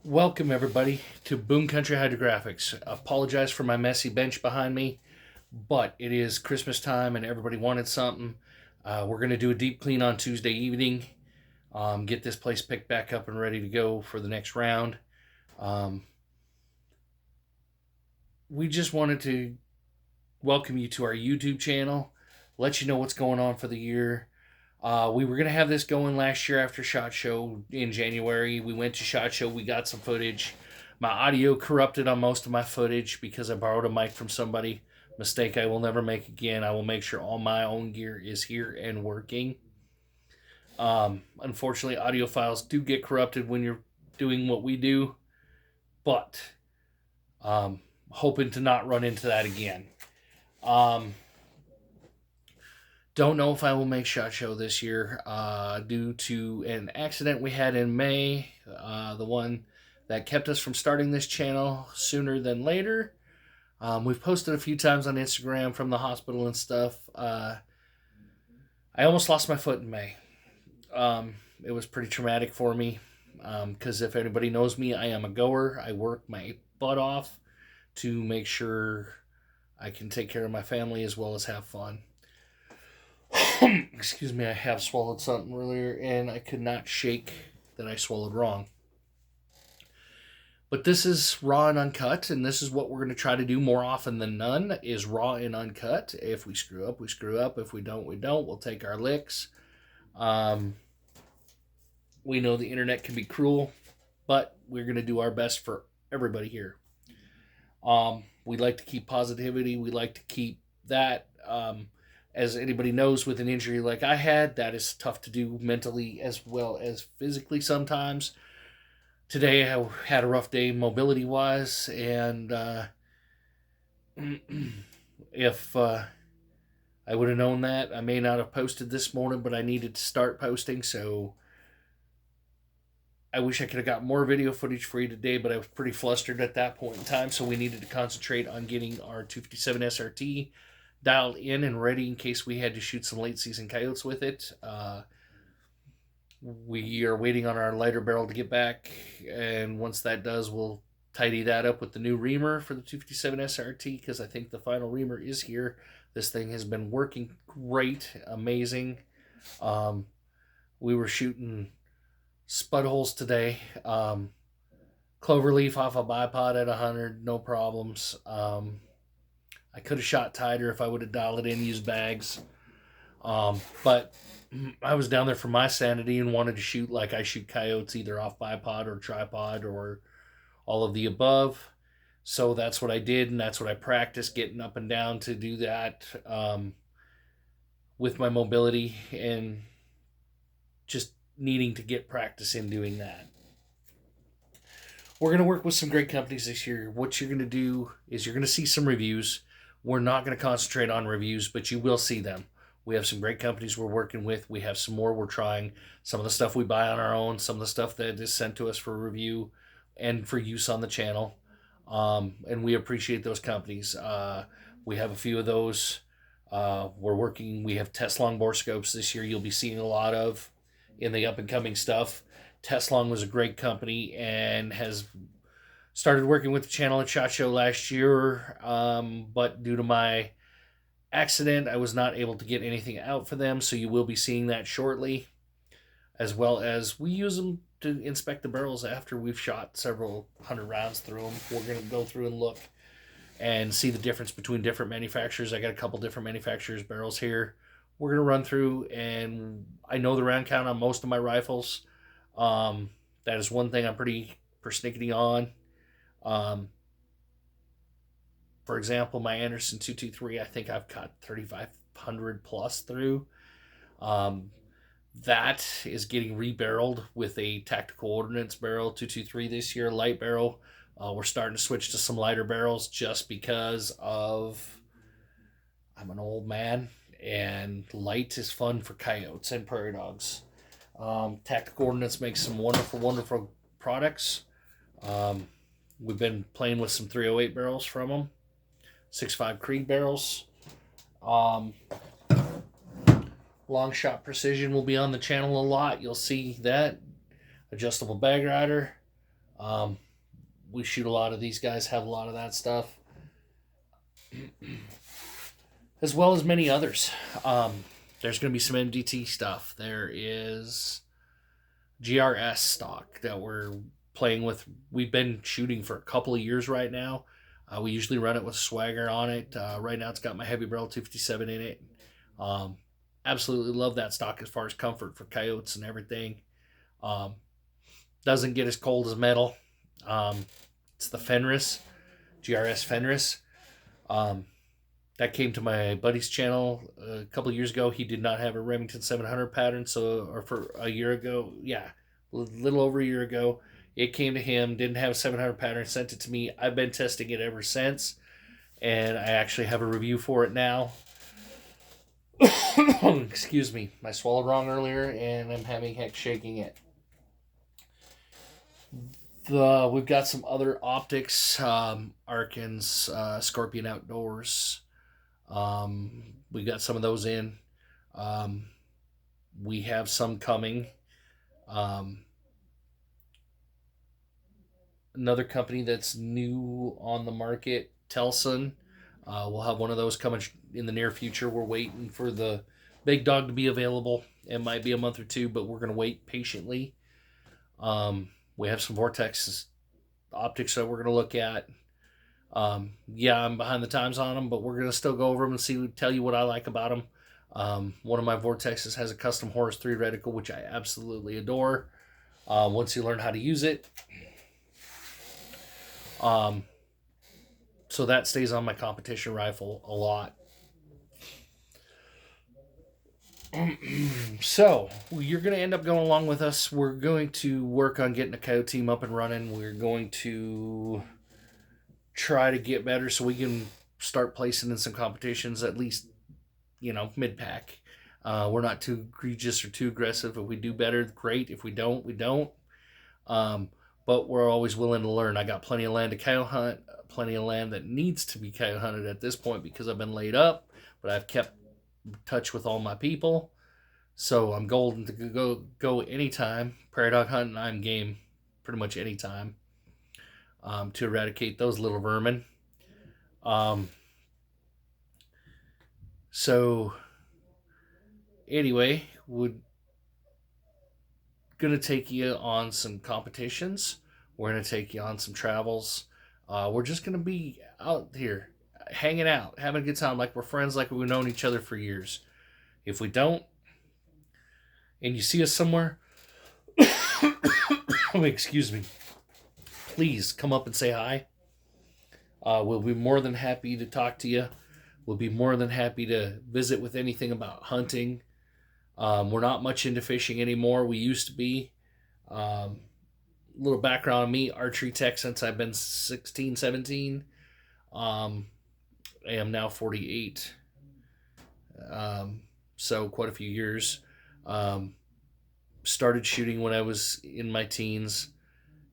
Welcome everybody to Boom Country Hydrographix. Apologize for my messy bench behind me, but it is Christmas time and everybody wanted something. We're going to do a deep clean on Tuesday evening. Get this place picked back up and ready to go for the next round. We just wanted to welcome you to our YouTube channel, let you know what's going on for the year. We were going to have this going last year after SHOT Show in January. We went to SHOT Show. We got some footage. My audio corrupted on most of my footage because I borrowed a mic from somebody. Mistake I will never make again. I will make sure all my own gear is here and working. Unfortunately, audio files do get corrupted when you're doing what we do. But hoping to not run into that again. Don't know if I will make SHOT Show this year due to an accident we had in May, the one that kept us from starting this channel sooner than later. We've posted a few times on Instagram from the hospital and stuff. I almost lost my foot in May. It was pretty traumatic for me because if anybody knows me, I am a goer. I work my butt off to make sure I can take care of my family as well as have fun. Excuse me, I have swallowed something earlier and I could not shake that I swallowed wrong. But this is raw and uncut, and this is what we're going to try to do more often than none, is raw and uncut. If we screw up, we screw up. If we don't, we don't. We'll take our licks. We know the internet can be cruel, but we're going to do our best for everybody here. We like to keep positivity. We like to keep that. As anybody knows, with an injury like I had, that is tough to do mentally as well as physically sometimes. Today I had a rough day mobility-wise, and if I would have known that, I may not have posted this morning, but I needed to start posting, so I wish I could have got more video footage for you today, but I was pretty flustered at that point in time, so we needed to concentrate on getting our 257 SRT dialed in and ready in case we had to shoot some late season coyotes with it. We are waiting on our lighter barrel to get back, and once that does, we'll tidy that up with the new reamer for the 257 SRT, because I think the final reamer is here. This thing has been working great, amazing. We were shooting spud holes today. Cloverleaf off a bipod at 100, no problems. I could have shot tighter if I would have dialed it in, used bags. But I was down there for my sanity and wanted to shoot like I shoot coyotes, either off bipod or tripod or all of the above. So that's what I did, and that's what I practiced, getting up and down to do that with my mobility and just needing to get practice in doing that. We're going to work with some great companies this year. What you're going to do is you're going to see some reviews. We're not going to concentrate on reviews, but you will see them. We have some great companies we're working with. We have some more we're trying. Some of the stuff we buy on our own, some of the stuff that is sent to us for review and for use on the channel. And we appreciate those companies. We have a few of those. We have Teslong bore scopes this year you'll be seeing a lot of in the up-and-coming stuff. Teslong was a great company and has started working with the channel at SHOT Show last year, but due to my accident, I was not able to get anything out for them, so you will be seeing that shortly, as well as we use them to inspect the barrels after we've shot several hundred rounds through them. We're going to go through and look and see the difference between different manufacturers. I got a couple different manufacturers' barrels here. We're going to run through, and I know the round count on most of my rifles. That is one thing I'm pretty persnickety on. For example, my Anderson 223, I think I've got 3,500 plus through. That is getting rebarreled with a tactical ordnance barrel 223 this year, light barrel. We're starting to switch to some lighter barrels just because of I'm an old man and light is fun for coyotes and prairie dogs. Tactical ordnance makes some wonderful, wonderful products. We've been playing with some 308 barrels from them. 6.5 Creed barrels. Long shot precision will be on the channel a lot. You'll see that. Adjustable bag rider. Um, we shoot a lot of these guys, have a lot of that stuff, as well as many others. There's going to be some MDT stuff. There is GRS stock that we're playing with. We've been shooting for a couple of years right now. We usually run it with swagger on it. Right now, it's got my heavy barrel 257 in it. Um, Absolutely love that stock as far as comfort for coyotes and everything. Um, doesn't get as cold as metal. Um, it's the Fenris, GRS Fenris. Um, that came to my buddy's channel a couple of years ago. He did not have a Remington 700 pattern, or for a year ago, a little over a year ago, it came to him. Didn't have a 700 pattern, sent it to me. I've been testing it ever since, and I actually have a review for it now. Excuse me, I swallowed wrong earlier, and I'm having heck shaking it. We've got some other optics, Arkans, Scorpion Outdoors. We got some of those in. Um, we have some coming. Um, Another company that's new on the market, Telson. We'll have one of those coming in the near future. We're waiting for the big dog to be available. It might be a month or two, but we're going to wait patiently. We have some Vortex optics that we're going to look at. I'm behind the times on them, but we're going to still go over them and tell you what I like about them. One of my Vortexes has a custom Horus 3 reticle, which I absolutely adore. Once you learn how to use it. So that stays on my competition rifle a lot. So you're going to end up going along with us. We're going to work on getting a coyote team up and running. We're going to try to get better so we can start placing in some competitions, at least, mid-pack. We're not too egregious or too aggressive. If we do better, great. If we don't, we don't. But we're always willing to learn. I got plenty of land to coyote hunt, plenty of land that needs to be coyote hunted at this point because I've been laid up, but I've kept touch with all my people. So I'm golden to go anytime. Prairie dog hunting, I'm game pretty much anytime to eradicate those little vermin. So anyway, we're going to take you on some competitions. We're going to take you on some travels. We're just going to be out here hanging out, having a good time like we're friends, like we've known each other for years. If we don't, and you see us somewhere, excuse me, please come up and say hi. We'll be more than happy to talk to you. We'll be more than happy to visit with anything about hunting. We're not much into fishing anymore. We used to be. Little background on me, archery tech since I've been 16, 17. I am now 48. So quite a few years. Started shooting when I was in my teens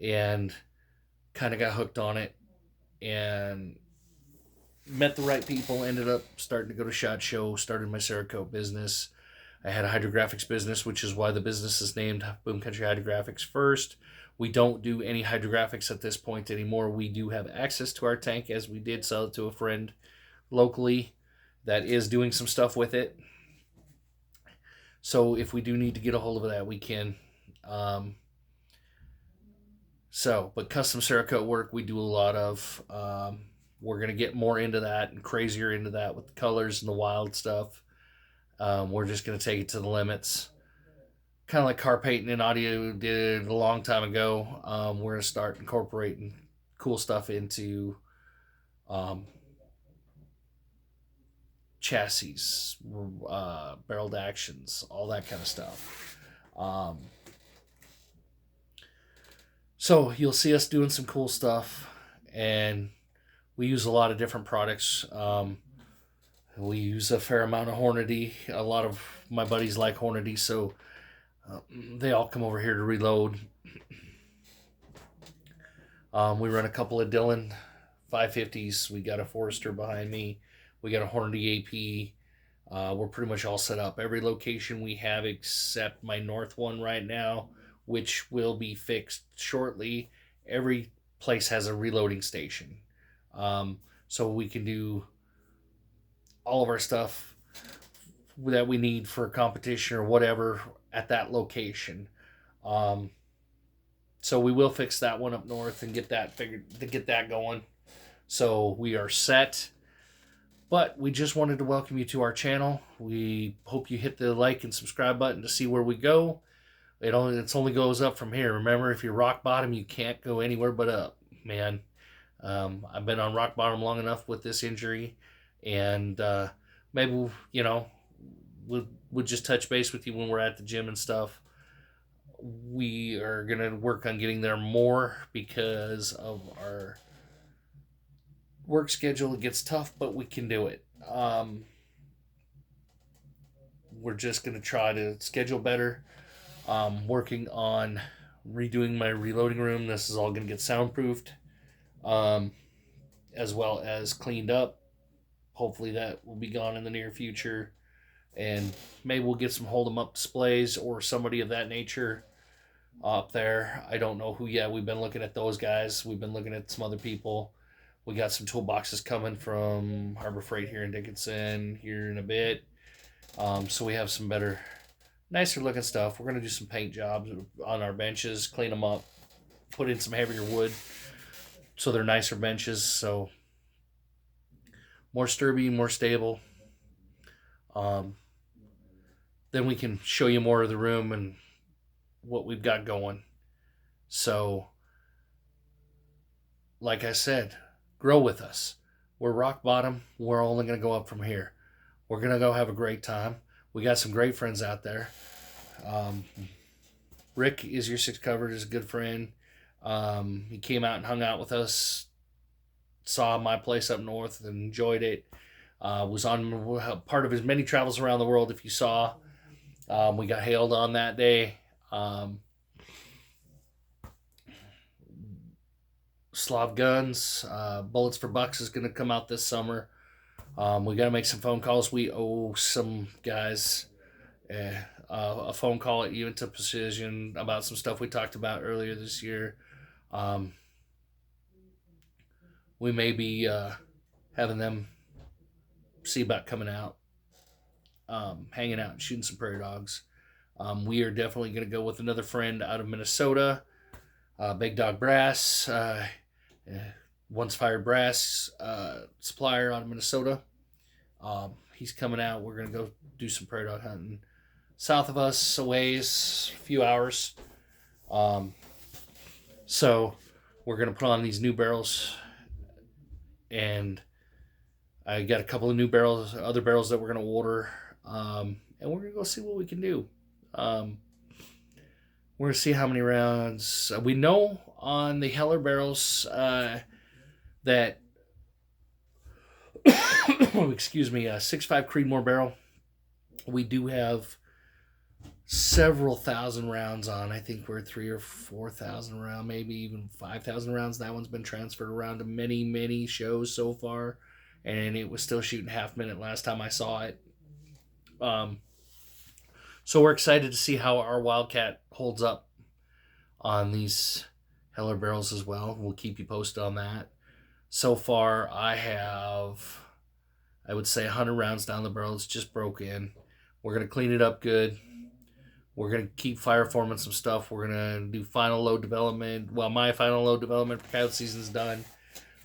and kind of got hooked on it and met the right people, ended up starting to go to SHOT Show, started my Cerakote business. I had a Hydrographix business, which is why the business is named Boom Country Hydrographix first. We don't do any hydrographics at this point anymore. We do have access to our tank, as we did sell it to a friend locally that is doing some stuff with it. So if we do need to get a hold of that, we can. But custom Cerakote work we do a lot of. We're going to get more into that and crazier into that with the colors and the wild stuff. We're just going to take it to the limits. Kind of like car painting and audio did a long time ago. We're going to start incorporating cool stuff into chassis, barreled actions, all that kind of stuff. So you'll see us doing some cool stuff, and we use a lot of different products. We use a fair amount of Hornady. A lot of my buddies like Hornady, so they all come over here to reload. We run a couple of Dillon 550s. We got a Forester behind me. We got a Hornady AP. We're pretty much all set up. Every location we have except my north one right now, which will be fixed shortly, every place has a reloading station. So we can do all of our stuff that we need for a competition or whatever at that location. Um, so we will fix that one up north and get that figured to get that going. So we are set. But we just wanted to welcome you to our channel. We hope you hit the like and subscribe button to see where we go. It only goes up from here. Remember, if you're rock bottom, you can't go anywhere but up, man. I've been on rock bottom long enough with this injury, and maybe we'll just touch base with you when we're at the gym and stuff. We are gonna work on getting there more because of our work schedule. It gets tough, but we can do it. We're just gonna try to schedule better. Working on redoing my reloading room. This is all gonna get soundproofed, as well as cleaned up. Hopefully that will be gone in the near future, and maybe we'll get some hold 'em up displays or somebody of that nature up there. I don't know who yet. We've been looking at those guys. We've been looking at some other people. We got some toolboxes coming from Harbor Freight here in Dickinson here in a bit. So we have some better, nicer looking stuff. We're going to do some paint jobs on our benches, clean them up, put in some heavier wood so they're nicer benches. So more sturdy, more stable. Then we can show you more of the room and what we've got going. So, like I said, grow with us. We're rock bottom. We're only going to go up from here. We're going to go have a great time. We got some great friends out there. Rick is your six covered, is a good friend. He came out and hung out with us, saw my place up north and enjoyed it. Was on part of his many travels around the world. If you saw, we got hailed on that day. Slav Guns, Bullets for Bucks is going to come out this summer. We got to make some phone calls. We owe some guys a phone call at Even to Precision about some stuff we talked about earlier this year. We may be having them see about coming out, hanging out and shooting some prairie dogs. We are definitely going to go with another friend out of Minnesota, Big Dog Brass, Once Fired Brass supplier out of Minnesota. He's coming out. We're going to go do some prairie dog hunting south of us, a ways, a few hours. So we're going to put on these new barrels, and I got a couple of new barrels, other barrels that we're going to order, and we're going to go see what we can do. We're going to see how many rounds. We know on the Heller barrels that, excuse me, a 6.5 Creedmoor barrel, we do have several thousand rounds on. I think we're 3,000 or 4,000 rounds, maybe even 5,000 rounds. That one's been transferred around to many, many shows so far, and it was still shooting half minute last time I saw it. So we're excited to see how our Wildcat holds up on these Heller barrels as well. We'll keep you posted on that. So far, I have, I would say, 100 rounds down the barrel. It's just broke in. We're going to clean it up good. We're going to keep fireforming some stuff. We're going to do final load development. Well, my final load development for coyote season's done.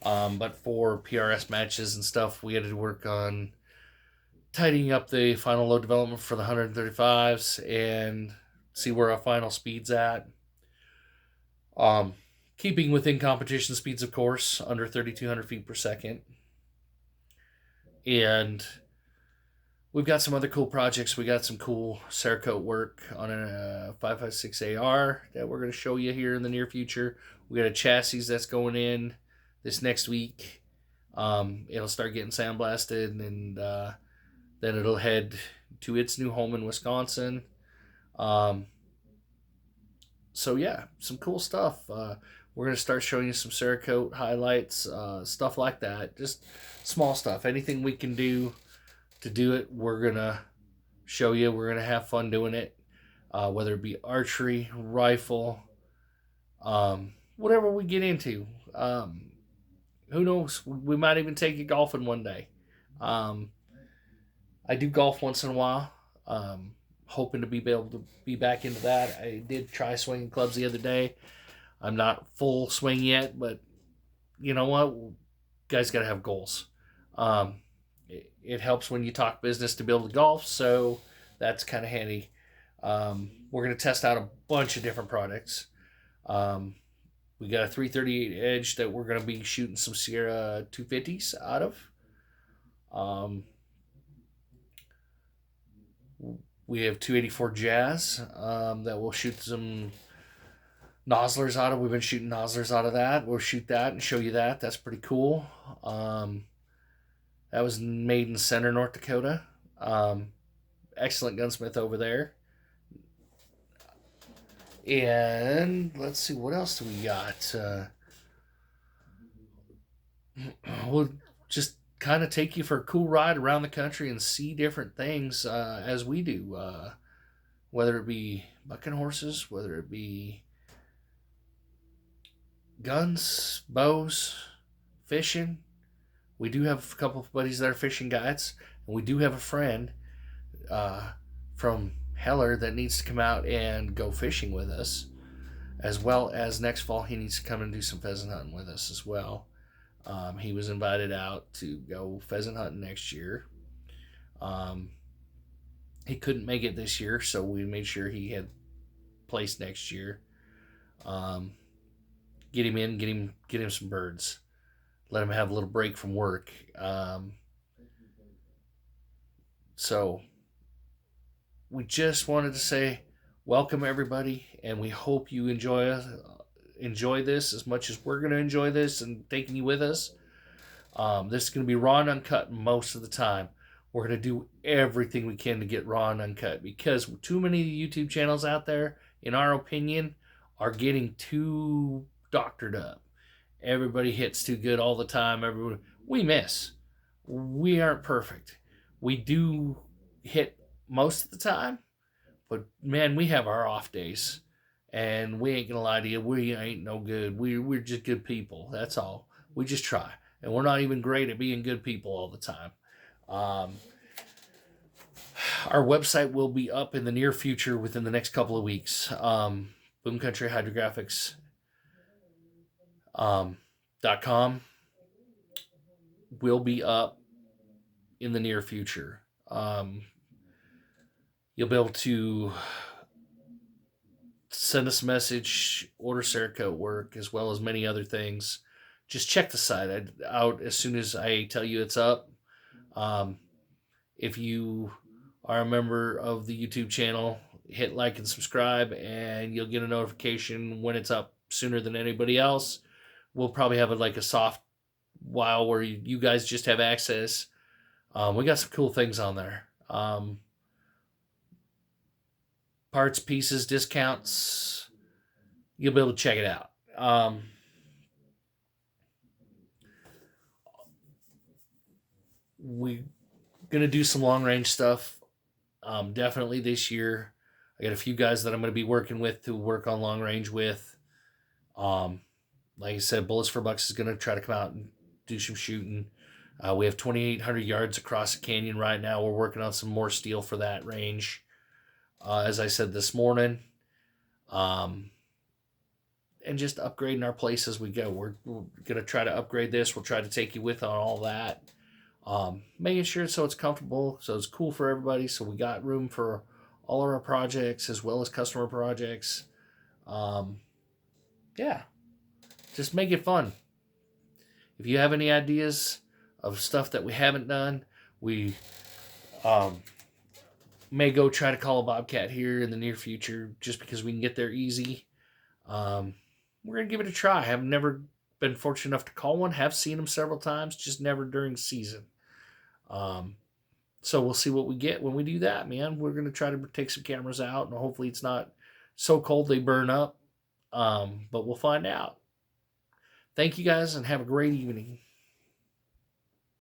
But for PRS matches and stuff, we had to work on tidying up the final load development for the 135s and see where our final speed's at. Keeping within competition speeds, of course, under 3,200 feet per second. And we've got some other cool projects. We got some cool Cerakote work on a 5.56 AR that we're going to show you here in the near future. We got a chassis that's going in this next week. It'll start getting sandblasted, and then it'll head to its new home in Wisconsin. So yeah, some cool stuff. We're going to start showing you some Cerakote highlights, stuff like that. Just small stuff. Anything we can do to do it, we're going to show you. We're going to have fun doing it. Whether it be archery, rifle, whatever we get into. Who knows? We might even take you golfing one day. Um, I do golf once in a while. Hoping to be able to be back into that. I did try swinging clubs the other day. I'm not full swing yet, but you know what? Guys got to have goals. It helps when you talk business to build a golf, so that's kind of handy. We're going to test out a bunch of different products. We got a 338 edge that we're going to be shooting some Sierra 250s out of. We have 284 Jazz that we'll shoot some nozzlers out of. We've been shooting nozzlers out of that. We'll shoot that and show you that. That's pretty cool. That was made in Center, North Dakota. Excellent gunsmith over there. And let's see, what else do we got? We'll just kind of take you for a cool ride around the country and see different things as we do. Whether it be bucking horses, whether it be guns, bows, fishing. We do have a couple of buddies that are fishing guides, and we do have a friend from Heller that needs to come out and go fishing with us, as well as next fall he needs to come and do some pheasant hunting with us as well. He was invited out to go pheasant hunting next year. He couldn't make it this year, so we made sure he had place next year. Get him in, get him some birds. Let him have a little break from work. So we just wanted to say welcome everybody, and we hope you enjoy this as much as we're going to enjoy this and taking you with us. This is going to be raw and uncut most of the time. We're going to do everything we can to get raw and uncut, because too many YouTube channels out there, in our opinion, are getting too doctored up. Everybody hits too good all the time. We miss. We aren't perfect. We do hit most of the time, but man, we have our off days, and we ain't gonna lie to you, we ain't no good. We're just good people. That's all. We just try, and we're not even great at being good people all the time. Our website will be up in the near future within the next couple of weeks. Boom Country Hydrographix .com will be up in the near future. You'll be able to send us a message, order Cerakote work, as well as many other things. Just check the site out as soon as I tell you it's up. If you are a member of the YouTube channel, hit like and subscribe, and you'll get a notification when it's up sooner than anybody else. We'll probably have a soft while where you guys just have access. We got some cool things on there. Parts, pieces, discounts. You'll be able to check it out. We're going to do some long range stuff definitely this year. I got a few guys that I'm going to be working with to work on long range with. Like I said, Bullets for Bucks is going to try to come out and do some shooting. We have 2,800 yards across the canyon right now. We're working on some more steel for that range. As I said this morning. And just upgrading our place as we go. We're going to try to upgrade this. We'll try to take you with on all that. Making sure so it's comfortable, so it's cool for everybody, so we got room for all of our projects as well as customer projects. Yeah. Just make it fun. If you have any ideas of stuff that we haven't done, we may go try to call a Bobcat here in the near future just because we can get there easy. We're going to give it a try. I've never been fortunate enough to call one. Have seen them several times, just never during season. So we'll see what we get when we do that, man. We're going to try to take some cameras out, and hopefully it's not so cold they burn up. But we'll find out. Thank you guys, and have a great evening.